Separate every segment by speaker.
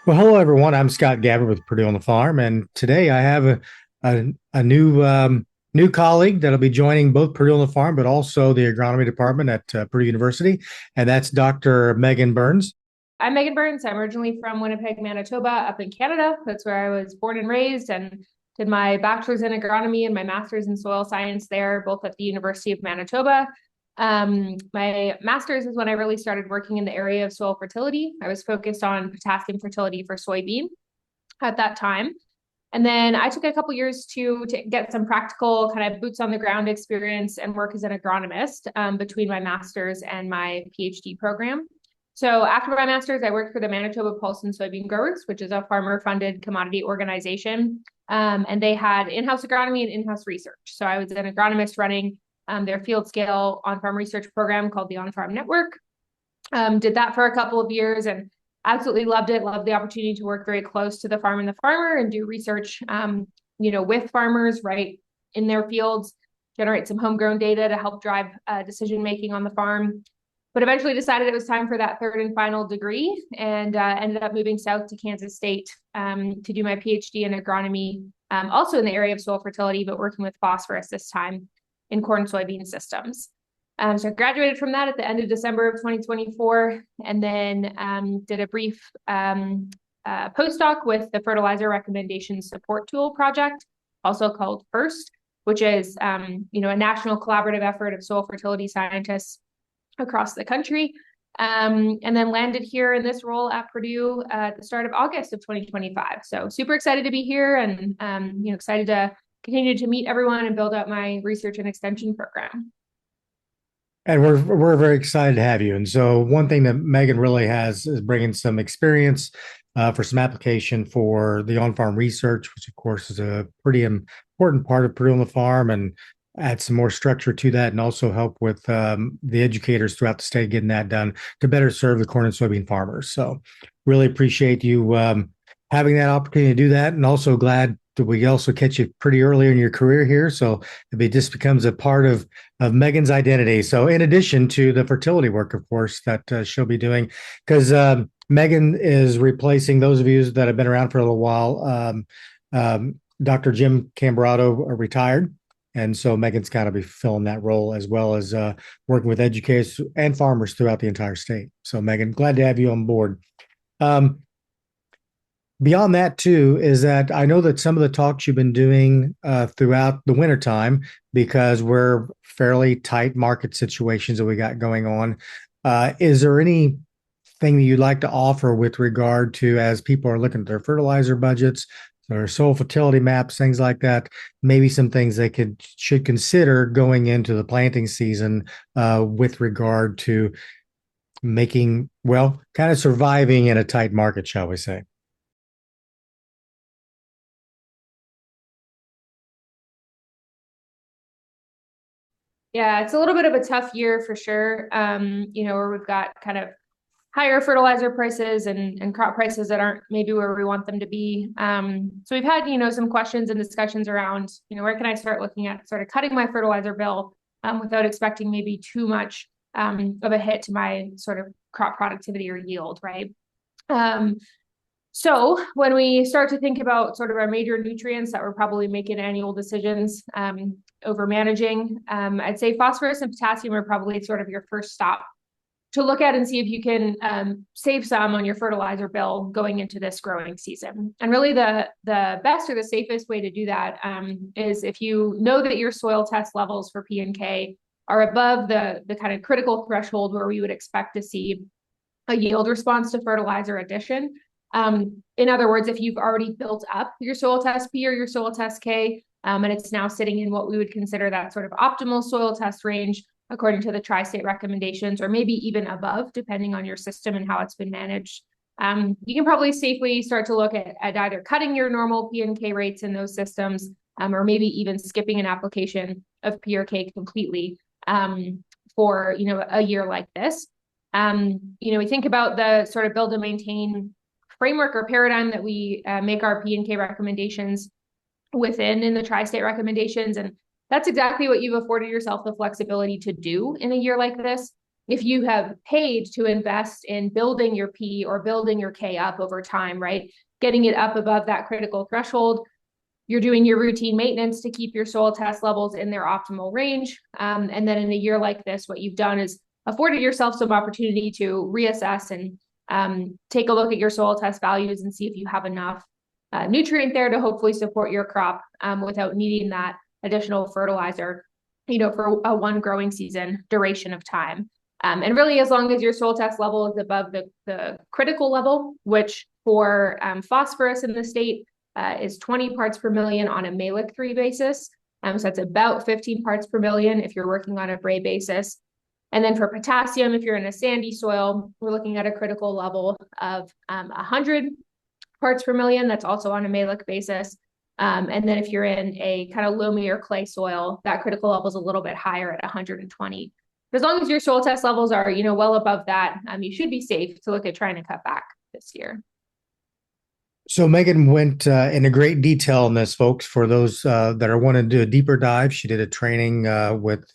Speaker 1: Well, hello everyone. I'm Scott Gabbard with Purdue on the Farm, and today I have a new colleague that'll be joining both Purdue on the Farm, but also the agronomy department at Purdue University, and that's Dr. Megan Bourns.
Speaker 2: I'm Megan Bourns. I'm originally from Winnipeg, Manitoba, up in Canada. That's where I was born and raised, and did my bachelor's in agronomy and my master's in soil science there, both at the University of Manitoba. My master's is when I really started working in the area of soil fertility. I was focused on potassium fertility for soybean at that time. And then I took a couple years to get some practical kind of boots on the ground experience and work as an agronomist between my master's and my PhD program. So after my master's, I worked for the Manitoba Pulse and Soybean Growers, which is a farmer-funded commodity organization. And they had in-house agronomy and in-house research. So I was an agronomist running their field scale on-farm research program called the On-Farm Network. Did that for a couple of years and absolutely loved it. Loved the opportunity to work very close to the farm and the farmer and do research, with farmers right in their fields, generate some homegrown data to help drive decision making on the farm. But eventually decided it was time for that third and final degree, and ended up moving south to Kansas State to do my PhD in agronomy, also in the area of soil fertility, but working with phosphorus this time in corn soybean systems. So I graduated from that at the end of December of 2024, and then did a brief postdoc with the Fertilizer Recommendation Support Tool project, also called FIRST, which is a national collaborative effort of soil fertility scientists across the country. And then landed here in this role at Purdue at the start of August of 2025. So super excited to be here, and excited to continue to meet everyone and build out my research and extension program.
Speaker 1: And we're very excited to have you. And so one thing that Megan really has is bringing some experience for some application for the on-farm research, which of course is a pretty important part of Purdue on the Farm, and add some more structure to that, and also help with the educators throughout the state getting that done to better serve the corn and soybean farmers. So really appreciate you having that opportunity to do that, and also glad that we also catch you pretty early in your career here. So it just becomes a part of Megan's identity. So in addition to the fertility work, of course, that she'll be doing, because Megan is replacing those of you that have been around for a little while. Dr. Jim Cambrato retired. And so Megan's kind of be filling that role, as well as working with educators and farmers throughout the entire state. So Megan, glad to have you on board. Beyond that, too, is that I know that some of the talks you've been doing throughout the wintertime, because we're fairly tight market situations that we got going on. Is there anything that you'd like to offer with regard to, as people are looking at their fertilizer budgets or soil fertility maps, things like that, maybe some things they should consider going into the planting season with regard to making, well, kind of surviving in a tight market, shall we say?
Speaker 2: Yeah, it's a little bit of a tough year for sure. Where we've got kind of higher fertilizer prices and crop prices that aren't maybe where we want them to be. So we've had, some questions and discussions around, where can I start looking at sort of cutting my fertilizer bill without expecting maybe too much of a hit to my sort of crop productivity or yield, right? So when we start to think about sort of our major nutrients that we're probably making annual decisions over managing, I'd say phosphorus and potassium are probably sort of your first stop to look at and see if you can save some on your fertilizer bill going into this growing season. And really the best or the safest way to do that is if you know that your soil test levels for P and K are above the kind of critical threshold where we would expect to see a yield response to fertilizer addition. In other words, if you've already built up your soil test P or your soil test K, and it's now sitting in what we would consider that sort of optimal soil test range, according to the tri-state recommendations, or maybe even above, depending on your system and how it's been managed. You can probably safely start to look at either cutting your normal P and K rates in those systems, or maybe even skipping an application of P or K completely for a year like this. We think about the sort of build and maintain framework or paradigm that we make our P and K recommendations within in the tri-state recommendations. And that's exactly what you've afforded yourself the flexibility to do in a year like this. if you have paid to invest in building your P or building your K up over time, right, getting it up above that critical threshold, you're doing your routine maintenance to keep your soil test levels in their optimal range. And then in a year like this, what you've done is afforded yourself some opportunity to reassess and take a look at your soil test values and see if you have enough nutrient there to hopefully support your crop without needing that additional fertilizer, for a one growing season duration of time. And really, as long as your soil test level is above the critical level, which for phosphorus in the state is 20 parts per million on a Mehlich 3 basis. So that's about 15 parts per million if you're working on a Bray basis. And then for potassium, if you're in a sandy soil, we're looking at a critical level of 100 parts per million. That's also on a Mehlich basis. And then if you're in a kind of loamy or clay soil, that critical level is a little bit higher at 120. But as long as your soil test levels are, well above that, you should be safe to look at trying to cut back this year.
Speaker 1: So Megan went into great detail on this, folks. For those that are wanting to do a deeper dive, she did a training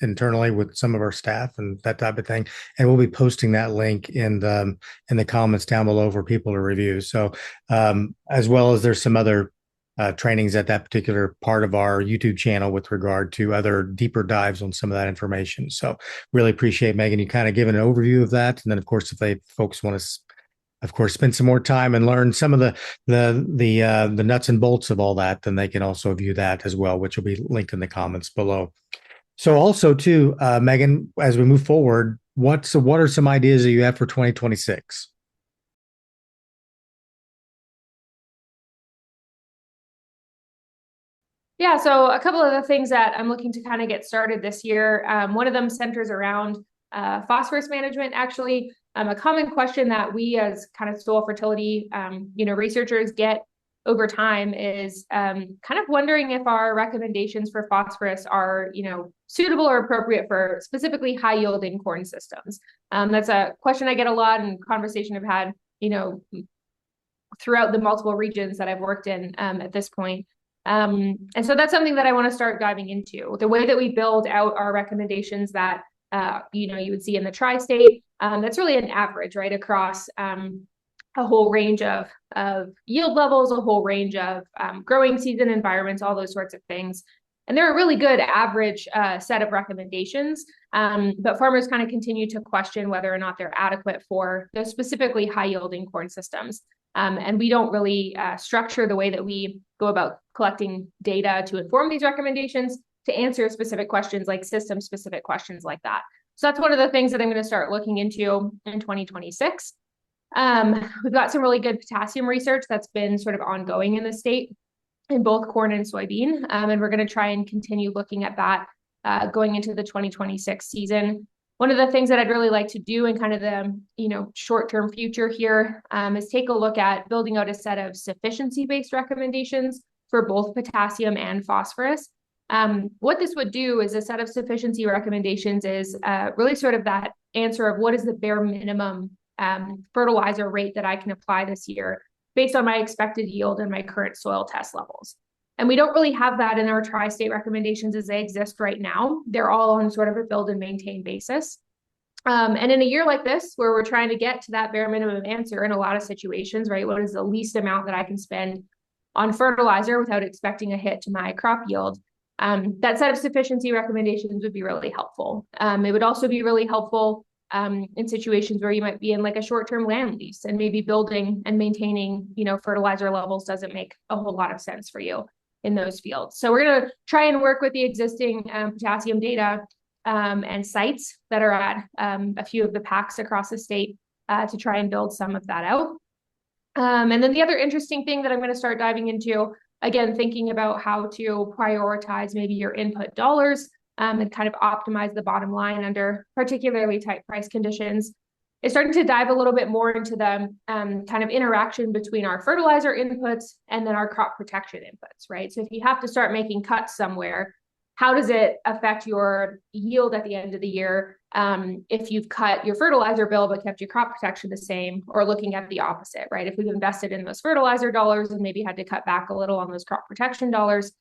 Speaker 1: internally with some of our staff and that type of thing. And we'll be posting that link in the comments down below for people to review. So as well as there's some other trainings at that particular part of our YouTube channel with regard to other deeper dives on some of that information. So really appreciate, Megan, you kind of giving an overview of that. And then, of course, if folks want to, of course, spend some more time and learn some of the nuts and bolts of all that, then they can also view that as well, which will be linked in the comments below. So also too, Megan, as we move forward, what are some ideas that you have for 2026?
Speaker 2: Yeah, so a couple of the things that I'm looking to kind of get started this year. One of them centers around phosphorus management. Actually, a common question that we as kind of soil fertility, researchers get over time is kind of wondering if our recommendations for phosphorus are, suitable or appropriate for specifically high yielding corn systems. That's a question I get a lot and conversation I've had, throughout the multiple regions that I've worked in at this point. And so that's something that I want to start diving into. The way that we build out our recommendations that, you would see in the tri-state, that's really an average, right, across a whole range of yield levels, a whole range of growing season environments, all those sorts of things. And they're a really good average set of recommendations, but farmers kind of continue to question whether or not they're adequate for those specifically high-yielding corn systems. And we don't really structure the way that we go about collecting data to inform these recommendations to answer specific questions like system-specific questions like that. So that's one of the things that I'm going to start looking into in 2026. We've got some really good potassium research that's been sort of ongoing in the state in both corn and soybean. And we're going to try and continue looking at that going into the 2026 season. One of the things that I'd really like to do in kind of the short-term future here is take a look at building out a set of sufficiency-based recommendations for both potassium and phosphorus. What this would do is a set of sufficiency recommendations is really sort of that answer of what is the bare minimum fertilizer rate that I can apply this year based on my expected yield and my current soil test levels. And we don't really have that in our tri-state recommendations as they exist right now. They're all on sort of a build and maintain basis. And in a year like this, where we're trying to get to that bare minimum answer in a lot of situations, right? What is the least amount that I can spend on fertilizer without expecting a hit to my crop yield? That set of sufficiency recommendations would be really helpful. It would also be really helpful in situations where you might be in like a short-term land lease and maybe building and maintaining, fertilizer levels doesn't make a whole lot of sense for you in those fields. So we're going to try and work with the existing potassium data and sites that are at a few of the packs across the state to try and build some of that out. And then the other interesting thing that I'm going to start diving into, again, thinking about how to prioritize maybe your input dollars and kind of optimize the bottom line under particularly tight price conditions, is starting to dive a little bit more into the kind of interaction between our fertilizer inputs and then our crop protection inputs, right? So if you have to start making cuts somewhere, how does it affect your yield at the end of the year if you've cut your fertilizer bill but kept your crop protection the same, or looking at the opposite, right? If we've invested in those fertilizer dollars and maybe had to cut back a little on those crop protection dollars.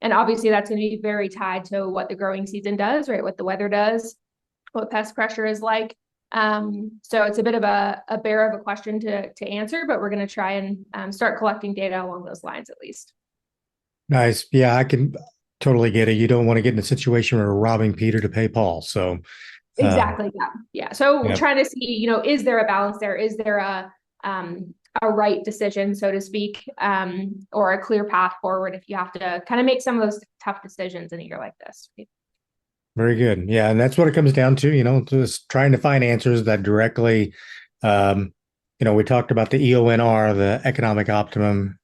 Speaker 2: And obviously that's going to be very tied to what the growing season does, right? What the weather does, what pest pressure is like. So it's a bit of a bear of a question to answer, but we're going to try and start collecting data along those lines at least.
Speaker 1: Nice. Yeah, I can totally get it. You don't want to get in a situation where we're robbing Peter to pay Paul. So,
Speaker 2: Exactly. Yeah. So
Speaker 1: yep.
Speaker 2: trying to see, is there a balance there? Is there a right decision, so to speak, or a clear path forward if you have to kind of make some of those tough decisions in a year like this?
Speaker 1: Very good. Yeah, and that's what it comes down to, just trying to find answers that directly, we talked about the EONR, the economic optimum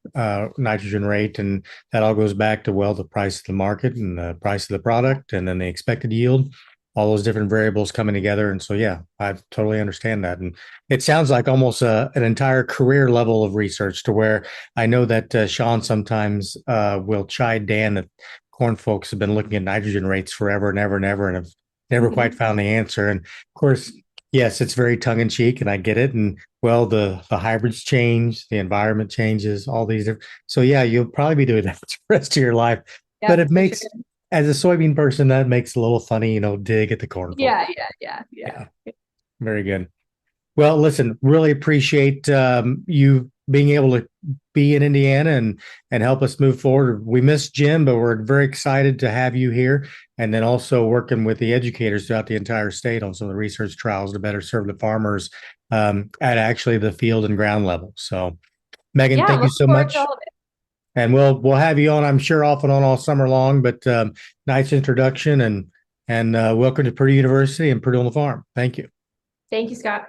Speaker 1: nitrogen rate, and that all goes back to, well, the price of the market and the price of the product, and then the expected yield, all those different variables coming together. And so, yeah, I totally understand that. And it sounds like almost an entire career level of research, to where I know that Sean sometimes will chide Dan that corn folks have been looking at nitrogen rates forever and ever and ever, and have never quite found the answer. And of course, yes, it's very tongue in cheek, and I get it. And well, the hybrids change, the environment changes, all these different. So yeah, you'll probably be doing that for the rest of your life.
Speaker 2: Yeah,
Speaker 1: but it makes, sure, as a soybean person, that makes a little funny, dig at the corn.
Speaker 2: Yeah.
Speaker 1: Very good. Well, listen, really appreciate you being able to be in Indiana and help us move forward. We miss Jim, but we're very excited to have you here, and then also working with the educators throughout the entire state on some of the research trials to better serve the farmers at actually the field and ground level. So, Megan, thank you so much. And we'll have you on, I'm sure, off and on all summer long. But nice introduction, and welcome to Purdue University and Purdue on the Farm. Thank you.
Speaker 2: Thank you, Scott.